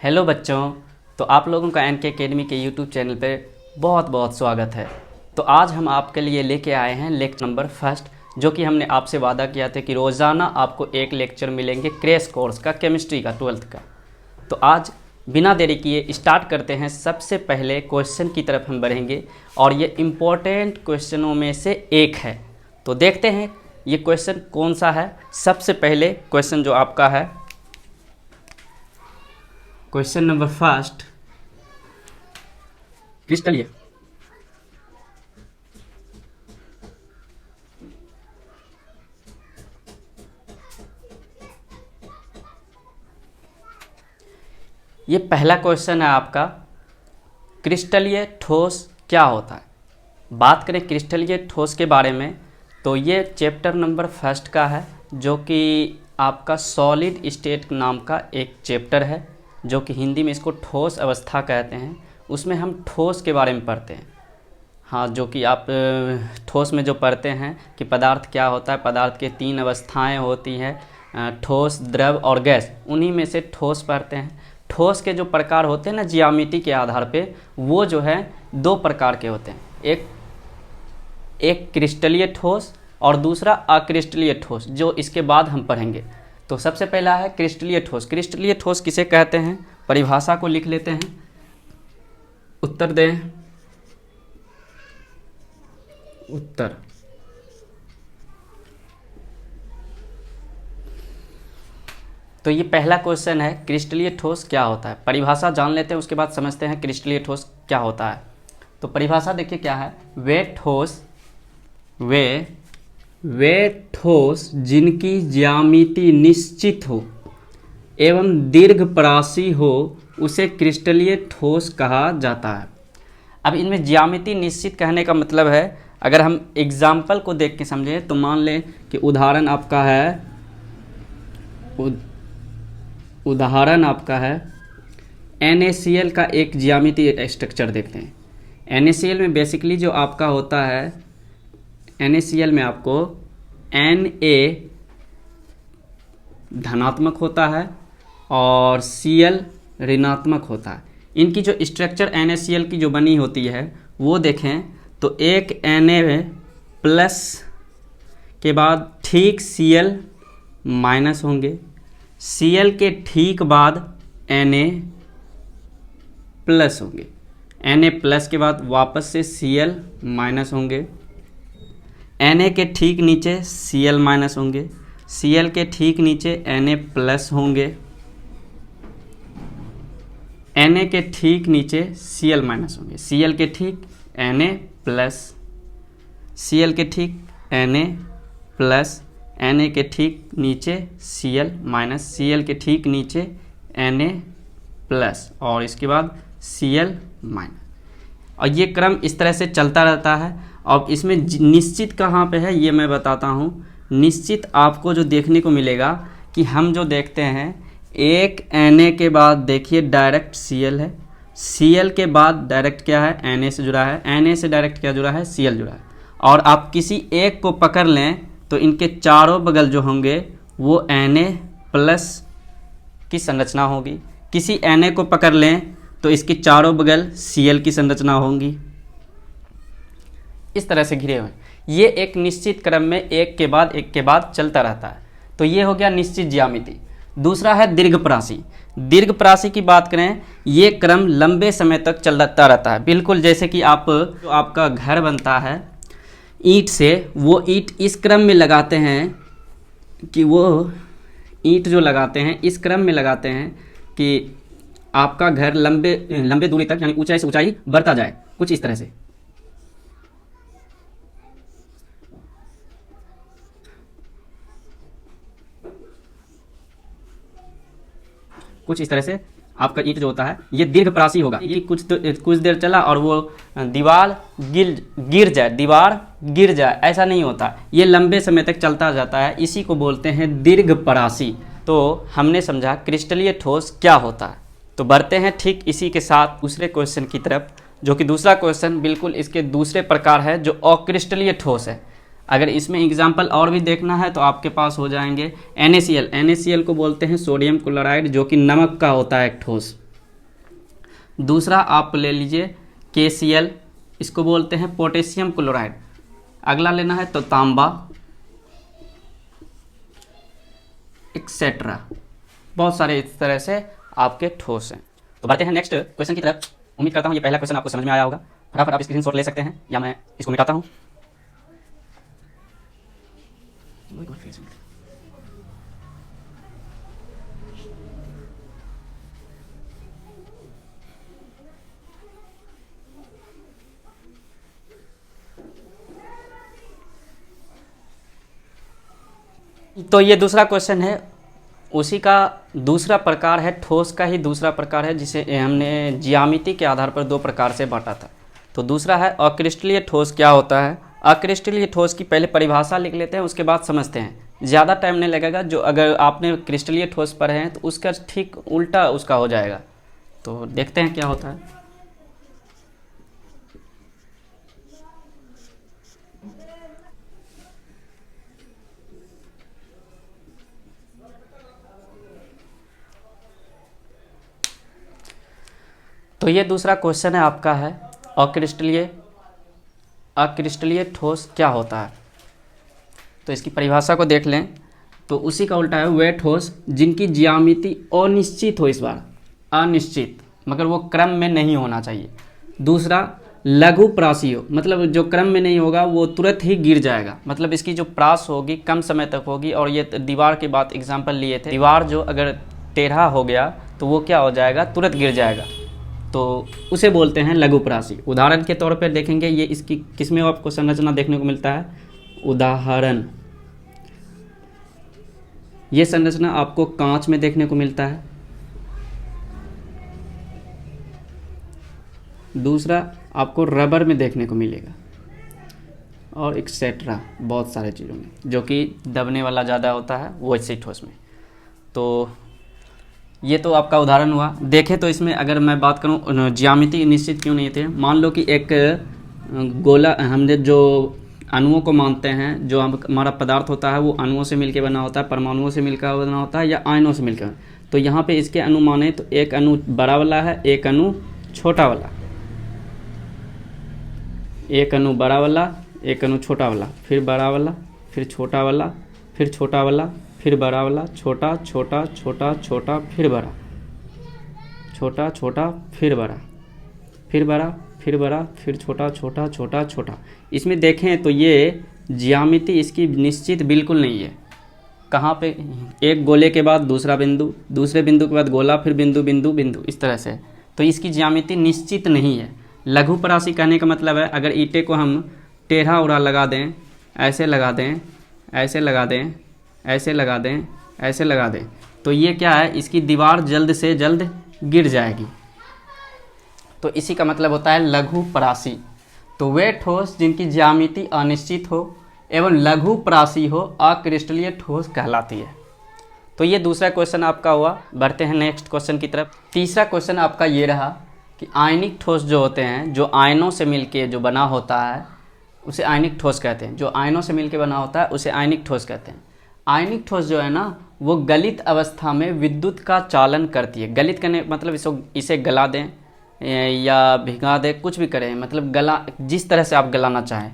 Hello बच्चों, तो आप लोगों का एन के अकेडमी के यूट्यूब चैनल पे बहुत बहुत स्वागत है। तो आज हम आपके लिए लेके आए हैं लेक्चर नंबर फर्स्ट, जो कि हमने आपसे वादा किया था कि रोज़ाना आपको एक लेक्चर मिलेंगे क्रैश कोर्स का, केमिस्ट्री का, 12th का। तो आज बिना देरी किए स्टार्ट करते हैं। सबसे पहले क्वेश्चन की तरफ हम बढ़ेंगे और ये इम्पोर्टेंट क्वेश्चनों में से एक है। तो देखते हैं ये क्वेश्चन कौन सा है। सबसे पहले क्वेश्चन जो आपका है, क्वेश्चन नंबर फर्स्ट, क्रिस्टल ये पहला क्वेश्चन है आपका, क्रिस्टलीय ठोस क्या होता है। बात करें क्रिस्टलीय ठोस के बारे में तो ये चैप्टर नंबर फर्स्ट का है, जो कि आपका सॉलिड स्टेट नाम का एक चैप्टर है, जो कि हिंदी में इसको ठोस अवस्था कहते हैं। उसमें हम ठोस के बारे में पढ़ते हैं। हाँ, जो कि आप ठोस में जो पढ़ते हैं कि पदार्थ क्या होता है। पदार्थ के 3 अवस्थाएं होती हैं, ठोस, द्रव और गैस। उन्हीं में से ठोस पढ़ते हैं। ठोस के जो प्रकार होते हैं ना, ज्यामिति के आधार पे, वो जो है 2 प्रकार के होते हैं। एक क्रिस्टलीय ठोस और दूसरा अक्रिस्टलीय ठोस, जो इसके बाद हम पढ़ेंगे। तो सबसे पहला है क्रिस्टलीय ठोस। क्रिस्टलीय ठोस किसे कहते हैं, परिभाषा को लिख लेते हैं, उत्तर दें। उत्तर तो ये पहला क्वेश्चन है, क्रिस्टलीय ठोस क्या होता है। परिभाषा जान लेते हैं, उसके बाद समझते हैं क्रिस्टलीय ठोस क्या होता है। तो परिभाषा देखिए क्या है, वे ठोस जिनकी ज्यामिति निश्चित हो एवं दीर्घपरासी हो, उसे क्रिस्टलीय ठोस कहा जाता है। अब इनमें ज्यामिति निश्चित कहने का मतलब है, अगर हम एग्जाम्पल को देख के समझें तो मान लें कि उदाहरण आपका है NaCl का एक ज्यामिति स्ट्रक्चर देखते हैं। NaCl में बेसिकली जो आपका होता है, NaCl में आपको Na धनात्मक होता है और Cl ऋणात्मक होता है। इनकी जो स्ट्रक्चर NaCl की जो बनी होती है वो देखें तो एक Na प्लस के बाद ठीक Cl माइनस होंगे, Cl के ठीक बाद Na प्लस होंगे, Na प्लस के बाद वापस से Cl माइनस होंगे, Na के ठीक नीचे Cl माइनस होंगे, Cl के ठीक नीचे Na प्लस होंगे, Na के ठीक नीचे Cl माइनस होंगे, Cl के ठीक Na प्लस, Cl के ठीक Na प्लस, Na के ठीक नीचे Cl माइनस, Cl के ठीक नीचे Na प्लस और इसके बाद Cl माइनस। और ये क्रम इस तरह से चलता रहता है। अब इसमें निश्चित कहाँ पे है ये मैं बताता हूँ। निश्चित आपको जो देखने को मिलेगा कि हम जो देखते हैं, एक Na के बाद देखिए डायरेक्ट Cl है, Cl के बाद डायरेक्ट क्या है, Na से जुड़ा है, Na से डायरेक्ट क्या जुड़ा है, Cl जुड़ा है। और आप किसी एक को पकड़ लें तो इनके चारों बगल जो होंगे वो Na प्लस की संरचना होगी। किसी Na को पकड़ लें तो इसके चारों बगल Cl की संरचना होंगी। इस तरह से घिरे हुए ये एक निश्चित क्रम में एक के बाद चलता रहता है। तो ये हो गया निश्चित ज्यामिति। दूसरा है दीर्घपरासी। दीर्घपरासी की बात करें, ये क्रम लंबे समय तक चलता रहता है। बिल्कुल जैसे कि जो आपका घर बनता है ईंट से, वो ईंट इस क्रम में लगाते हैं कि वो ईंट जो लगाते हैं इस क्रम में लगाते हैं कि आपका घर लंबे दूरी तक, यानी ऊंचाई से ऊंचाई बढ़ता जाए, कुछ इस तरह से। कुछ इस तरह से आपका ईंट जो होता है ये दीर्घपरासी होगा। ये कुछ देर चला और वो दीवार गिर जाए, ऐसा नहीं होता। ये लंबे समय तक चलता जाता है, इसी को बोलते हैं दीर्घपरासी। तो हमने समझा क्रिस्टलीय ठोस क्या होता है। तो बढ़ते हैं ठीक इसी के साथ दूसरे क्वेश्चन की तरफ, जो कि दूसरा क्वेश्चन बिल्कुल इसके दूसरे प्रकार है, जो अक्रिस्टलीय ठोस है। अगर इसमें एग्जाम्पल और भी देखना है तो आपके पास हो जाएंगे NaCl। NaCl को बोलते हैं सोडियम क्लोराइड, जो कि नमक का होता है एक ठोस। दूसरा आप ले लीजिए KCl, इसको बोलते हैं पोटेशियम क्लोराइड। अगला लेना है तो तांबा, एक्सेट्रा, बहुत सारे इस तरह से आपके ठोस हैं। तो बढ़ते हैं नेक्स्ट क्वेश्चन की तरफ। उम्मीद करता हूँ ये पहला क्वेश्चन आपको समझ में आया होगा। फटाफट आप स्क्रीनशॉट ले सकते हैं या मैं इसको मिटाता हूँ। तो ये दूसरा क्वेश्चन है, उसी का दूसरा प्रकार है, ठोस का ही दूसरा प्रकार है, जिसे हमने ज्यामिति के आधार पर दो प्रकार से बांटा था। तो दूसरा है अक्रिस्टलीय ठोस क्या होता है। अक्रिस्टलीय ठोस की पहले परिभाषा लिख लेते हैं, उसके बाद समझते हैं, ज़्यादा टाइम नहीं लगेगा। जो अगर आपने क्रिस्टलीय ठोस पर हैं तो उसका ठीक उल्टा उसका हो जाएगा। तो देखते हैं क्या होता है। तो ये दूसरा क्वेश्चन है आपका है अक्रिस्टलीय ठोस क्या होता है। तो इसकी परिभाषा को देख लें तो उसी का उल्टा है वे ठोस जिनकी ज्यामिति अनिश्चित हो, इस बार अनिश्चित, मगर वो क्रम में नहीं होना चाहिए। दूसरा लघु प्रासी हो, मतलब जो क्रम में नहीं होगा वो तुरंत ही गिर जाएगा, मतलब इसकी जो प्रास होगी कम समय तक होगी। और ये दीवार की बात एग्जाम्पल लिए थे, दीवार जो अगर टेढ़ा हो गया तो वो क्या हो जाएगा, तुरंत गिर जाएगा। तो उसे बोलते हैं लघु प्रासी। उदाहरण के तौर पर देखेंगे, ये इसकी किसमें आपको संरचना देखने को मिलता है। उदाहरण, ये संरचना आपको कांच में देखने को मिलता है। दूसरा आपको रबर में देखने को मिलेगा, और एक्सेट्रा बहुत सारे चीज़ों में, जो कि दबने वाला ज़्यादा होता है वो ऐसे ठोस में। तो ये तो आपका उदाहरण हुआ। देखें तो इसमें अगर मैं बात करूं ज्यामिति निश्चित क्यों नहीं थे, मान लो कि एक गोला, हमने जो अणुओं को मानते हैं, जो हमारा पदार्थ होता है वो अणुओं से मिलकर बना होता है, परमाणुओं से मिलकर बना होता है या आयनों से मिलकर। तो यहाँ पे इसके अणु माने तो एक अणु बड़ा वाला है, एक अणु छोटा वाला, एक अणु बड़ा वाला, एक अणु छोटा वाला, फिर बड़ा वाला, फिर छोटा वाला, फिर छोटा वाला, फिर बड़ा वाला, छोटा छोटा छोटा छोटा, फिर बड़ा, छोटा छोटा, फिर बड़ा, फिर बड़ा, फिर बड़ा, फिर छोटा छोटा छोटा छोटा। इसमें देखें तो ये ज्यामिति इसकी निश्चित बिल्कुल नहीं है। कहाँ पे, एक गोले के बाद दूसरा बिंदु, दूसरे बिंदु के बाद गोला, फिर बिंदु बिंदु बिंदु, इस तरह से। तो इसकी ज्यामिति निश्चित नहीं है। लघु प्रासी कहने का मतलब है अगर ईंटे को हम टेढ़ा उड़ा लगा दें, ऐसे लगा दें, ऐसे लगा दें, ऐसे लगा दें, ऐसे लगा दें, तो ये क्या है, इसकी दीवार जल्द से जल्द गिर जाएगी। तो इसी का मतलब होता है लघु प्रासी। तो वे ठोस जिनकी ज्यामिति अनिश्चित हो एवं लघु प्रासी हो, अक्रिस्टलीय ठोस कहलाती है। तो ये दूसरा क्वेश्चन आपका हुआ। बढ़ते हैं नेक्स्ट क्वेश्चन की तरफ। तीसरा क्वेश्चन आपका ये रहा कि आयनिक ठोस जो होते हैं, जो आयनों से मिलके जो बना होता है उसे आयनिक ठोस कहते हैं। जो आयनों से मिलके बना होता है उसे आयनिक ठोस कहते हैं। आयनिक ठोस जो है ना, वो गलित अवस्था में विद्युत का चालन करती है। गलित करने मतलब इसे गला दें या भिगा दें, कुछ भी करें, मतलब गला, जिस तरह से आप गलाना चाहें,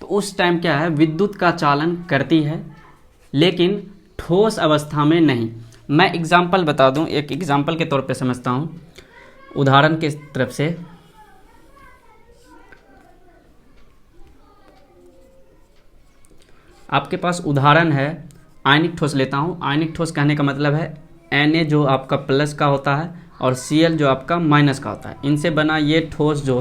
तो उस टाइम क्या है, विद्युत का चालन करती है, लेकिन ठोस अवस्था में नहीं। मैं एग्जाम्पल बता दूं, एक एग्जाम्पल के तौर पे समझता हूं, उदाहरण के तरफ से। आपके पास उदाहरण है, आयनिक ठोस लेता हूं। आयनिक ठोस कहने का मतलब है Na जो आपका प्लस का होता है और Cl जो आपका माइनस का होता है, इनसे बना ये ठोस जो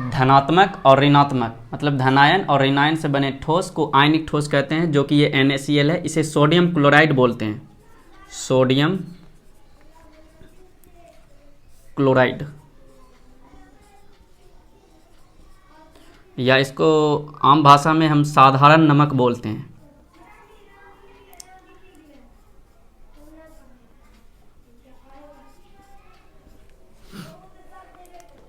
धनात्मक और ऋणात्मक, मतलब धनायन और ऋणायन से बने ठोस को आयनिक ठोस कहते हैं, जो कि ये NaCl है। इसे सोडियम क्लोराइड बोलते हैं, सोडियम क्लोराइड, या इसको आम भाषा में हम साधारण नमक बोलते हैं।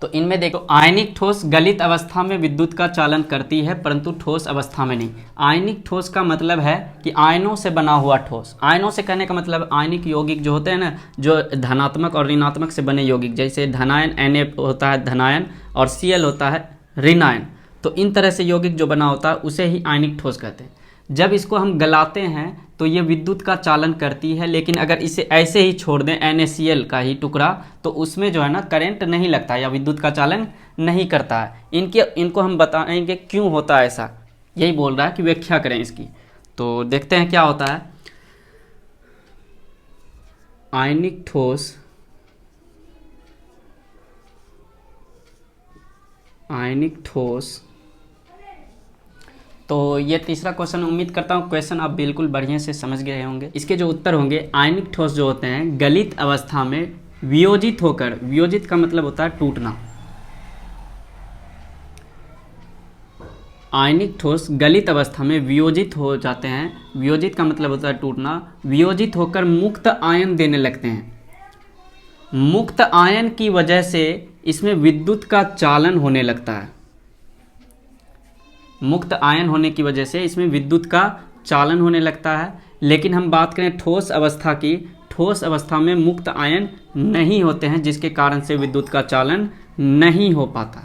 तो इनमें देखो, आयनिक ठोस गलित अवस्था में विद्युत का चालन करती है परंतु ठोस अवस्था में नहीं। आयनिक ठोस का मतलब है कि आयनों से बना हुआ ठोस। आयनों से कहने का मतलब आयनिक यौगिक जो होते हैं ना, जो धनात्मक और ऋणात्मक से बने यौगिक, जैसे धनायन Na होता है धनायन और Cl होता है ऋणायन। तो इन तरह से यौगिक जो बना होता है उसे ही आयनिक ठोस कहते हैं। जब इसको हम गलाते हैं तो ये विद्युत का चालन करती है, लेकिन अगर इसे ऐसे ही छोड़ दें NaCl का ही टुकड़ा, तो उसमें जो है ना करंट नहीं लगता या विद्युत का चालन नहीं करता है। इनको हम बताएंगे क्यों होता है ऐसा, यही बोल रहा है कि व्याख्या करें इसकी। तो देखते हैं क्या होता है। आयनिक ठोस तो ये तीसरा क्वेश्चन, उम्मीद करता हूँ क्वेश्चन आप बिल्कुल बढ़िया से समझ गए होंगे। इसके जो उत्तर होंगे, आयनिक ठोस जो होते हैं गलित अवस्था में वियोजित होकर, वियोजित का मतलब होता है टूटना। आयनिक ठोस गलित अवस्था में वियोजित हो जाते हैं, वियोजित का मतलब होता है टूटना। वियोजित होकर मुक्त आयन देने लगते हैं। मुक्त आयन की वजह से इसमें विद्युत का चालन होने लगता है। मुक्त आयन होने की वजह से इसमें विद्युत का चालन होने लगता है। लेकिन हम बात करें ठोस अवस्था की, ठोस अवस्था में मुक्त आयन नहीं होते हैं, जिसके कारण से विद्युत का चालन नहीं हो पाता।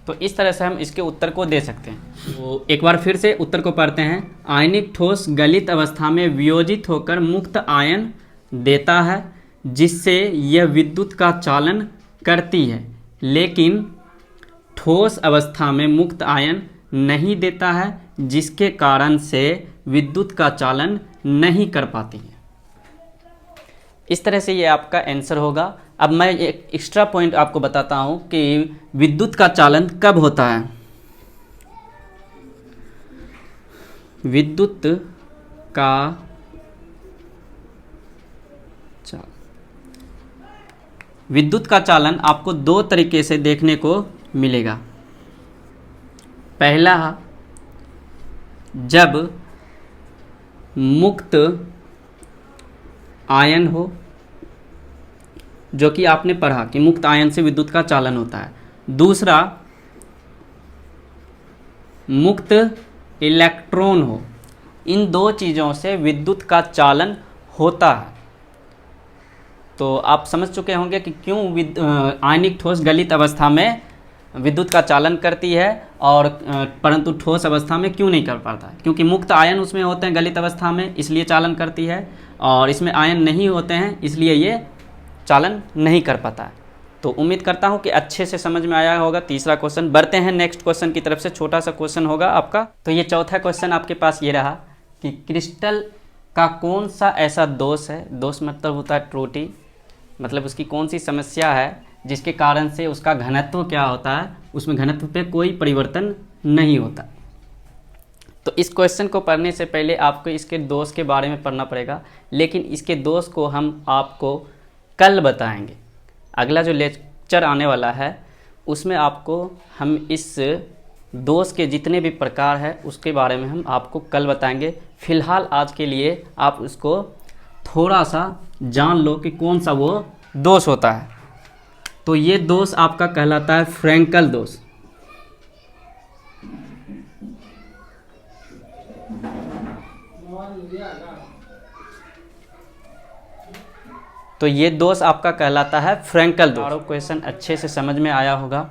तो इस तरह से हम इसके उत्तर को दे सकते हैं। तो एक बार फिर से उत्तर को पढ़ते हैं। आयनिक ठोस गलित अवस्था में वियोजित होकर मुक्त आयन देता है, जिससे यह विद्युत का चालन करती है, लेकिन ठोस अवस्था में मुक्त आयन नहीं देता है, जिसके कारण से विद्युत का चालन नहीं कर पाती है। इस तरह से ये आपका आंसर होगा। अब मैं एक एक्स्ट्रा पॉइंट आपको बताता हूं कि विद्युत का चालन कब होता है। विद्युत का विद्युत का चालन आपको दो तरीके से देखने को मिलेगा। पहला, जब मुक्त आयन हो, जो कि आपने पढ़ा कि मुक्त आयन से विद्युत का चालन होता है। दूसरा, मुक्त इलेक्ट्रॉन हो। इन दो चीज़ों से विद्युत का चालन होता है। तो आप समझ चुके होंगे कि क्यों आयनिक ठोस गलित अवस्था में विद्युत का चालन करती है और परंतु ठोस अवस्था में क्यों नहीं कर पाता है। क्योंकि मुक्त आयन उसमें होते हैं गलित अवस्था में, इसलिए चालन करती है, और इसमें आयन नहीं होते हैं, इसलिए ये चालन नहीं कर पाता है। तो उम्मीद करता हूँ कि अच्छे से समझ में आया होगा तीसरा क्वेश्चन। बढ़ते हैं नेक्स्ट क्वेश्चन की तरफ से। छोटा सा क्वेश्चन होगा आपका। तो ये चौथा क्वेश्चन आपके पास ये रहा कि क्रिस्टल का कौन सा ऐसा दोष है, दोष मतलब होता है त्रुटि, मतलब उसकी कौन सी समस्या है जिसके कारण से उसका घनत्व क्या होता है, उसमें घनत्व पे कोई परिवर्तन नहीं होता। तो इस क्वेश्चन को पढ़ने से पहले आपको इसके दोष के बारे में पढ़ना पड़ेगा, लेकिन इसके दोष को हम आपको कल बताएंगे। अगला जो लेक्चर आने वाला है उसमें आपको हम इस दोष के जितने भी प्रकार हैं उसके बारे में हम आपको कल बताएंगे। फिलहाल आज के लिए आप उसको थोड़ा सा जान लो कि कौन सा वो दोष होता है। तो ये दोष आपका कहलाता है फ्रैंकल दोष। तो ये दोष आपका कहलाता है फ्रैंकल दोष। क्वेश्चन अच्छे से समझ में आया होगा।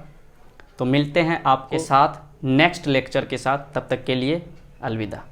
तो मिलते हैं आपके साथ नेक्स्ट लेक्चर के साथ, तब तक के लिए अलविदा।